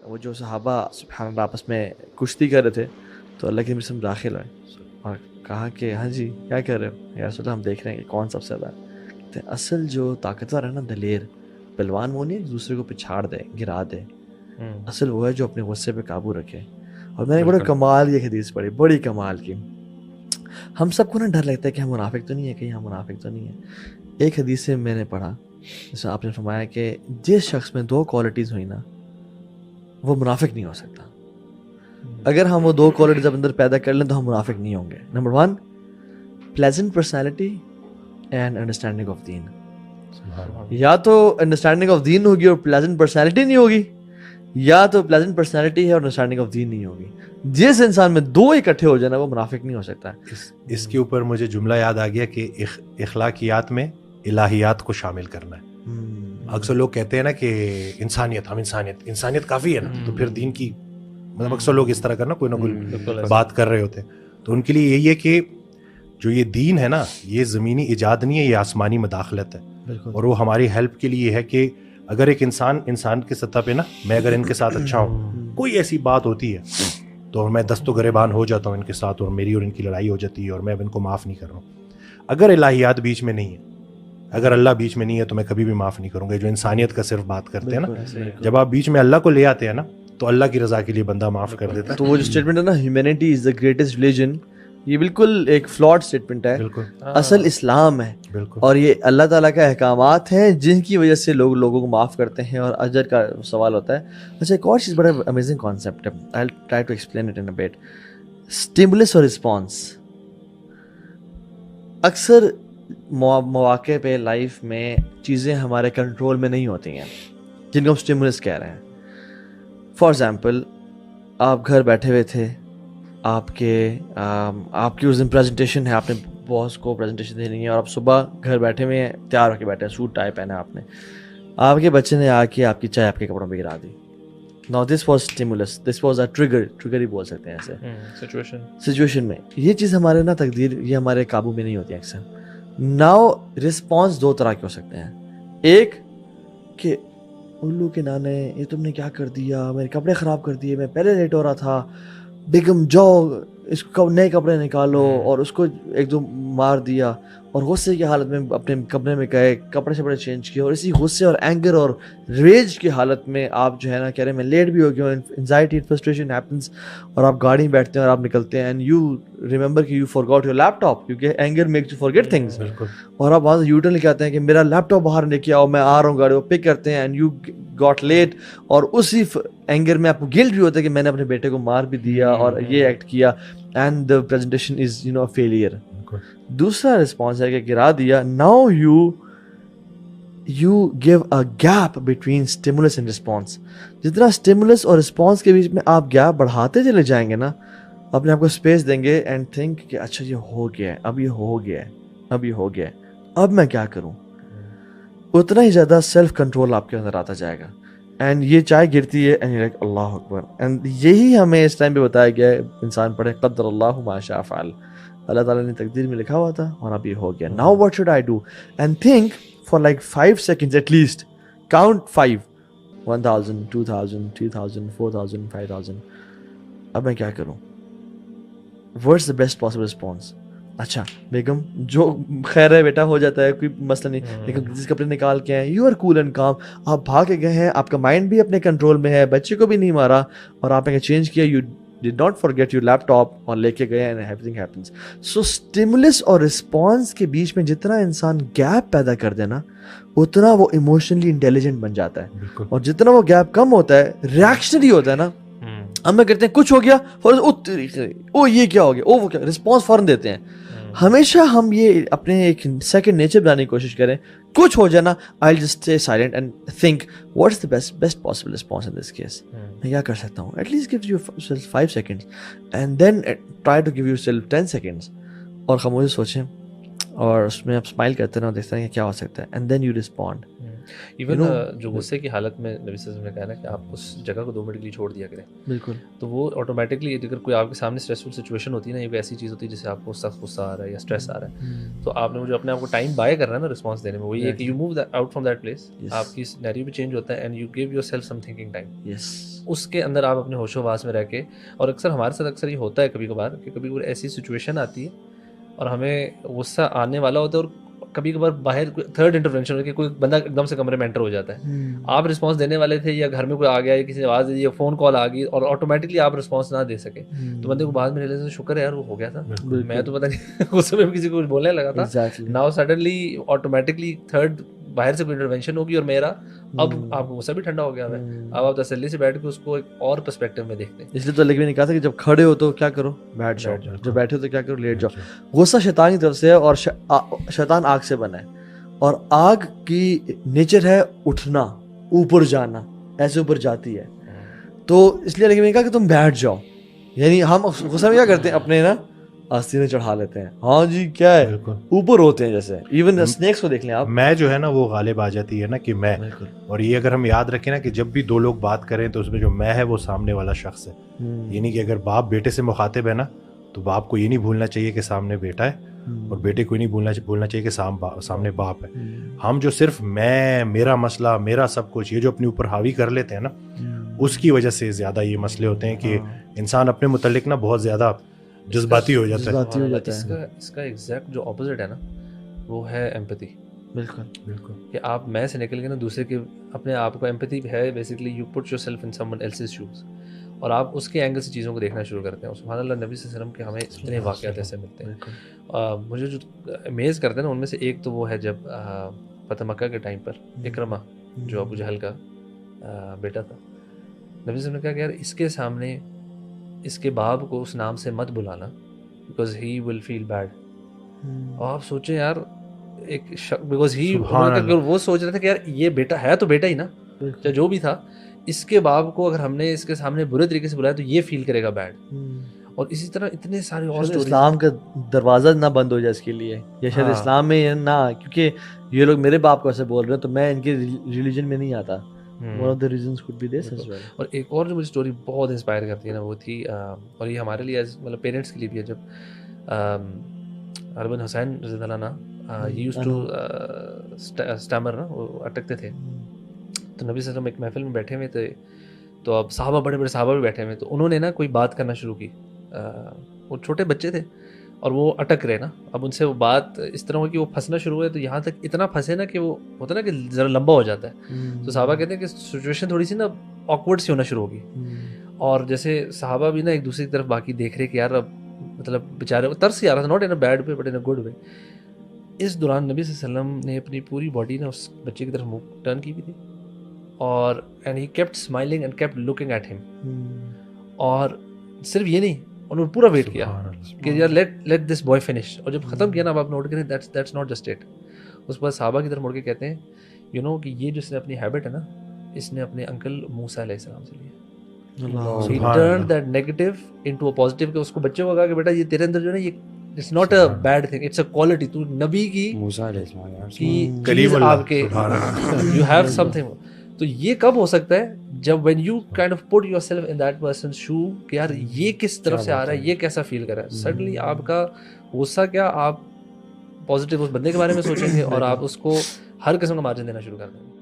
وہ جو صحابہ سبحان اللہ آپس میں کشتی کر رہے تھے تو اللہ کے نبی صلی اللہ علیہ وسلم داخل ہوئے اور کہا کہ ہاں جی کیا کر رہے ہو یا رسول اللہ ہم دیکھ رہے ہیں کہ کون سب سے زیادہ کہتے ہیں اصل جو طاقتور ہے نا دلیر پہلوان وہ نہیں ایک دوسرے کو پچھاڑ دے گرا دے، اصل وہ ہے جو اپنے غصے پہ قابو رکھے. اور میں نے بڑا کمال کی حدیث پڑھی، بڑی کمال کی. ہم سب کو نا ڈر لگتا ہے کہ ہم منافق تو نہیں ہے، کہیں ہم منافق تو نہیں ہے. ایک حدیث سے میں نے پڑھا جیسے آپ نے فرمایا کہ جس شخص میں 2 کوالٹیز ہوئی نا وہ منافق نہیں ہو سکتا. اگر ہم وہ 2 کوالٹیز اندر پیدا کر لیں تو ہم منافق نہیں ہوں گے. Number 1 pleasant personality and understanding of them. یا تو انڈرسٹینڈنگ آف دین ہوگی اور پلیزنٹ پرسنالٹی نہیں ہوگی، یا تو پلیزنٹ پرسنالٹی ہے اور انڈرسٹینڈنگ آف دین نہیں ہوگی. جس انسان میں 2 اکٹھے ہو جائے نا وہ منافق نہیں ہو سکتا. اس کے اوپر مجھے جملہ یاد آ گیا کہ اخلاقیات میں الہیات کو شامل کرنا ہے. اکثر لوگ کہتے ہیں نا کہ انسانیت کافی ہے نا، تو پھر دین کی مطلب اکثر لوگ اس طرح کرنا کوئی نہ کوئی بات کر رہے ہوتے ہیں. تو ان کے لیے یہی ہے کہ جو یہ دین ہے نا یہ زمینی ایجاد نہیں ہے، یہ آسمانی مداخلت ہے. اور وہ ہماری ہیلپ کے لیے ہے کہ اگر ایک انسان کی سطح پہ نا میں اگر ان کے ساتھ اچھا ہوں، کوئی ایسی بات ہوتی ہے تو میں دست و گریبان ہو جاتا ہوں ان کے ساتھ اور میری اور ان کی لڑائی ہو جاتی ہے اور میں اب ان کو معاف نہیں کر رہا ہوں. اگر الہیات بیچ میں نہیں ہے، اگر اللہ بیچ میں نہیں ہے تو میں کبھی بھی معاف نہیں کروں گا. جو انسانیت کا صرف بات کرتے ہیں نا، جب آپ بیچ میں اللہ کو لے آتے ہیں نا تو اللہ کی رضا کے لیے بندہ معاف کر دیتا ہے. تو وہ جو اسٹیٹمنٹ ہے نا humanity is the greatest religion, یہ بالکل ایک فلاڈ اسٹیٹمنٹ ہے. اصل اسلام ہے اور یہ اللہ تعالیٰ کا احکامات ہیں جن کی وجہ سے لوگ لوگوں کو معاف کرتے ہیں اور اجر کا سوال ہوتا ہے. اچھا ایک اور چیز بڑا امیزنگ کانسیپٹ ہے، I will try to explain it in a bit. Stimulus اور رسپانس. اکثر مواقع پہ لائف میں چیزیں ہمارے کنٹرول میں نہیں ہوتی ہیں جن کو ہم اسٹیمولس کہہ رہے ہیں. فار ایگزامپل آپ گھر بیٹھے ہوئے تھے، آپ کی اس دن پریزنٹیشن ہے، آپ نے باس کو پریزنٹیشن دینی ہے اور آپ صبح گھر بیٹھے ہوئے ہیں، تیار ہو کے بیٹھے ہیں، سوٹ ٹائی پہنا آپ نے، آپ کے بچے نے آ کے آپ کی چائے آپ کے کپڑوں پہ گرا دی. Now this was stimulus, this was a trigger ہی بول سکتے ہیں ایسے سچویشن میں. یہ چیز ہمارے نا تقدیر یہ ہمارے قابو میں نہیں ہوتی اکثر. Now رسپانس 2 طرح کے ہو سکتے ہیں. ایک کہ الو کے نانے یہ تم نے کیا کر دیا، میرے کپڑے خراب کر دیے، میں پہلے لیٹ ہو رہا تھا، بیگم جاؤ اس کو نئے کپڑے نکالو، اور اس کو ایک دو مار دیا اور غصے کی حالت میں اپنے کمرے میں گئے، کپڑے شپڑے چینج کیے، اور اسی غصے اور اینگر اور ریج کی حالت میں آپ جو ہے نا کہہ رہے ہیں میں لیٹ بھی ہو گیا ہوں، انزائٹی فرسٹریشن ہیپنس، اور آپ گاڑی میں بیٹھتے ہیں اور آپ نکلتے ہیں اینڈ یو ریمبر کہ یو فارگاٹ یور لیپ ٹاپ کیونکہ anger makes you forget things. اور آپ وہاں سے یو ٹرن لے کے آتے ہیں کہ میرا لیپ ٹاپ باہر لے کے آؤ، میں آ رہا ہوں، گاڑی کو پک کرتے ہیں اینڈ یو گاٹ لیٹ. اور اسی اینگر میں آپ کو گلٹ بھی ہوتا ہے کہ میں نے اپنے بیٹے کو مار بھی دیا اور یہ ایکٹ کیا and the presentation is you know failure. دوسرا رسپانس ہے کہ گرا دیا. Now you give a gap between stimulus and response. جتنا اسٹیمولس اور رسپانس کے بیچ میں آپ گیپ بڑھاتے چلے جائیں گے نا، اپنے آپ کو اسپیس دیں گے اینڈ تھنک کہ اچھا یہ ہو گیا ہے، اب یہ ہو گیا ہے، اب یہ ہو گیا ہے، اب میں کیا کروں، اتنا ہی زیادہ سیلف کنٹرول آپ کے اندر آتا جائے گا. اینڈ یہ چائے گرتی ہے and like Allah Akbar. And یہی ہمیں اس ٹائم پہ بتایا گیا ہے، انسان پڑھے قدر اللہ ما شاء فعل، اللہ تعالیٰ نے تقدیر میں لکھا ہوا تھا اور اب یہ ہو گیا. Now what should I do? And think for like 5 seconds at least. Count 5 1000 2000 3000 4000 5000. اب میں کیا کروں؟ What's the best possible response? اچھا بیگم جو خیر ہے بیٹا ہو جاتا ہے، کوئی مسئلہ نہیں، لیکن جس کپڑے نکال کے ہیں یو آر کول اینڈ کام، آپ بھاگ کے گئے ہیں، آپ کا مائنڈ بھی اپنے کنٹرول میں ہے، بچے کو بھی نہیں مارا اور آپ نے چینج کیا، you did not forget your laptop اور لے کے گئے and everything happens. So stimulus اور رسپانس کے بیچ میں جتنا انسان گیپ پیدا کر دے نا اتنا وہ ایموشنلی انٹیلیجنٹ بن جاتا ہے. اور جتنا وہ گیپ کم ہوتا ہے، ریئیکشنری ہوتا ہے نا، ہم میں کرتے ہیں کچھ ہو گیا او یہ کیا ہو گیا، او وہ کیا، رسپانس فوراً دیتے ہیں. ہمیشہ ہم یہ اپنے ایک سیکنڈ نیچر بنانے کی کوشش کریں، کچھ ہو جانا I will just stay silent and think what is the best possible response in this case. میں کیا کر سکتا ہوں؟ At least give yourself 5 seconds and then try to give yourself 10 seconds اور خاموشی سوچیں اور اس میں آپ اسمائل کرتے رہو، دیکھتے ہیں کہ کیا ہو سکتا ہے and then you respond. Even جو غصے کی حالت میں نبی صلی اللہ علیہ وسلم نے کہا نا کہ آپ اس جگہ کو 2 منٹ کے لیے چھوڑ دیا کریں, بالکل, تو وہ آٹومیٹکلی اگر کوئی آپ کے سامنے اسٹریسفل سچویشن ہوتی ہے نا, ایک ایسی چیز ہوتی ہے جسے آپ کو سخت غصہ آ رہا ہے یا اسٹریس آ رہا ہے, تو آپ نے جو اپنے آپ کو ٹائم بائی کرنا ہے نا رسپانس دینے میں, وہی ہے کہ you move out from that place, آپ کی سینیریو بھی چینج ہوتا ہے and you give yourself some thinking time, اس کے اندر آپ اپنے ہوش و حواس میں رہ کے. اور اکثر ہمارے ساتھ اکثر یہ ہوتا ہے کبھی کبھار کہ کبھی کبھی ایسی سچویشن آتی ہے اور ہمیں غصہ آنے والا ہوتا ہے, اور کبھی کبھار باہر تھرڈ انٹرونشن ہو کہ کوئی بندہ ایک دم سے کمرے میں انٹر ہو جاتا ہے, آپ رسپانس دینے والے تھے یا گھر میں کوئی آ گیا یا کسی نے آواز دے دی یا فون کال آ گئی اور آٹومیٹکلی آپ رسپانس نہ دے سکے, تو بندے کو بعد میں ریئلائز شکر ہے یار وہ ہو گیا تھا, میں تو پتہ نہیں اس میں کسی کو کچھ بولنے لگا تھا, ناؤ سڈنلی آٹومیٹکلی تھرڈ باہر سے کوئی انٹروینشن ہوگی اور میرا اب آپ کو غصہ بھی ٹھنڈا ہو گیا ہے, اب آپ تسلی سے بیٹھ کے اس کو ایک اور پرسپیکٹو میں دیکھتے ہیں. اس لیے تو اللہ نے کہا تھا کہ جب کھڑے ہو تو کیا کرو, بیٹھ جاؤ, جب بیٹھے ہو تو کیا کرو, لیٹ جاؤ. غصہ شیطان کی طرف سے ہے اور شیطان آگ سے بنا ہے, اور آگ کی نیچر ہے اٹھنا, اوپر جانا, ایسے اوپر جاتی ہے. تو اس لیے اللہ نے کہا کہ تم بیٹھ جاؤ. یعنی ہم غصہ میں کیا کرتے ہیں, اپنے نا آستینے چڑھا لیتے ہیں, ہاں جی کیا ہے, اوپر ہوتے ہیں جیسے. ایون اسنیکس کو دیکھ لیں آپ, میں جو ہے نا وہ غالب آ جاتی ہے نا کہ میں, اور یہ اگر ہم یاد رکھیں نا کہ جب بھی 2 لوگ بات کریں تو اس میں جو میں ہے وہ سامنے والا شخص ہے. یعنی کہ اگر باپ بیٹے سے مخاطب ہے نا تو باپ کو یہ نہیں بھولنا چاہیے کہ سامنے بیٹا ہے, اور بیٹے کو یہ نہیں بھولنا چاہیے کہ سامنے باپ ہے. ہم جو صرف میں, میرا مسئلہ, میرا سب کچھ, یہ جو اپنے اوپر حاوی کر لیتے ہیں نا, اس کی وجہ سے زیادہ یہ مسئلے ہوتے ہیں کہ انسان اپنے متعلق نا بہت زیادہ جذباتی ہو جاتا ہے. اس کا ایگزیکٹ جو اپوزٹ ہے نا وہ ہے ایمپتھی. بالکل بالکل, کہ آپ میں سے نکل کے نا دوسرے کے, اپنے آپ کو ایمپتھی ہے basically you put yourself in someone else's shoes, اور آپ اس کے اینگل سے چیزوں کو دیکھنا شروع کرتے ہیں. سبحان اللہ, نبی صلی اللہ علیہ وسلم کے ہمیں اتنے واقعات ایسے ملتے ہیں. مجھے جو امیز کرتے ہیں نا ان میں سے ایک تو وہ ہے جب فتح مکہ کے ٹائم پر اکرمہ جو ابو جہل کا بیٹا تھا, نبی صلی اللہ علیہ وسلم نے کہا کہ یار اس کے سامنے اس کے باپ کو اس نام سے مت بلانا because he will feel bad. اور آپ سوچیں یار ایک بیکاز ہی, وہ سوچ رہے تھے کہ یار یہ بیٹا ہے تو بیٹا ہی نا, چاہے جو بھی تھا, اس کے باپ کو اگر ہم نے اس کے سامنے برے طریقے سے بلایا تو یہ فیل کرے گا بیڈ. اور اسی طرح اتنے سارے اور اسلام کا دروازہ نہ بند ہو جائے اس کے لیے, یا شاید اسلام میں نہ, کیونکہ یہ لوگ میرے باپ کو ایسے بول رہے ہیں تو میں ان کے ریلیجن میں نہیں آتا. One of the reasons could be this as well. اور ایک اور جو مجھے اسٹوری بہت انسپائر کرتی ہے نا وہ تھی, اور یہ ہمارے لیے مطلب پیرنٹس کے لیے بھی ہے, جب اربن حسین رضی اللہ عنہ ہی یوزڈ ٹو اسٹیمر نا, وہ اٹکتے تھے, تو نبی صلی اللہ علیہ وسلم ایک محفل میں بیٹھے ہوئے تھے, تو اب صحابہ بڑے بڑے صحابہ بھی بیٹھے ہوئے, تو انہوں نے نا کوئی بات کرنا شروع کی, وہ چھوٹے بچے تھے اور وہ اٹک رہے نا, اب ان سے وہ بات اس طرح ہوئی کہ وہ پھنسنا شروع ہوئے, تو یہاں تک اتنا پھنسے نا کہ وہ ہوتا نا کہ ذرا لمبا ہو جاتا ہے, تو صحابہ کہتے ہیں کہ سچویشن تھوڑی سی نا آکورڈ سی ہونا شروع ہوگی, اور جیسے صحابہ بھی نا ایک دوسرے کی طرف باقی دیکھ رہے کہ یار اب مطلب بیچارے ترس ہی آ رہا تھا, not in a bad way but in a good way. اس دوران نبی صلی اللہ علیہ وسلم نے اپنی پوری باڈی نا اس بچے کی طرف منہ ٹرن کی بھی تھی, اور and he kept smiling and kept looking at him, اور صرف یہ نہیں, انہوں نے پورا ویٹ کیا کہ یار لیٹ دس بوائے فنش, اور جب ختم کیا نا اب آپ نوٹ کریں دیٹس ناٹ جسٹ اٹ. اس کے بعد صحابہ کی طرف مڑ کے کہتے ہیں یو نو کہ یہ جو اس نے اپنی ہیبٹ ہے نا, اس نے اپنے انکل موسیٰ علیہ السلام سے لیا. He turned that negative into a positive, کہ اس کو بچے کو کہا کہ بیٹا یہ تیرے اندر جو ہے نا, یہ it's not a bad thing, it's a quality, تو نبی کی چیز آپ کے you have something. تو یہ کب ہو سکتا ہے جب when you kind of put yourself in that person's shoe کہ یار یہ کس طرف سے آ رہا ہے, یہ کیسا فیل کر رہا ہے, suddenly آپ کا غصہ کیا, آپ پازیٹیو اس بندے کے بارے میں سوچیں گے اور آپ اس کو ہر قسم کا مارجن دینا شروع کر دیں گے.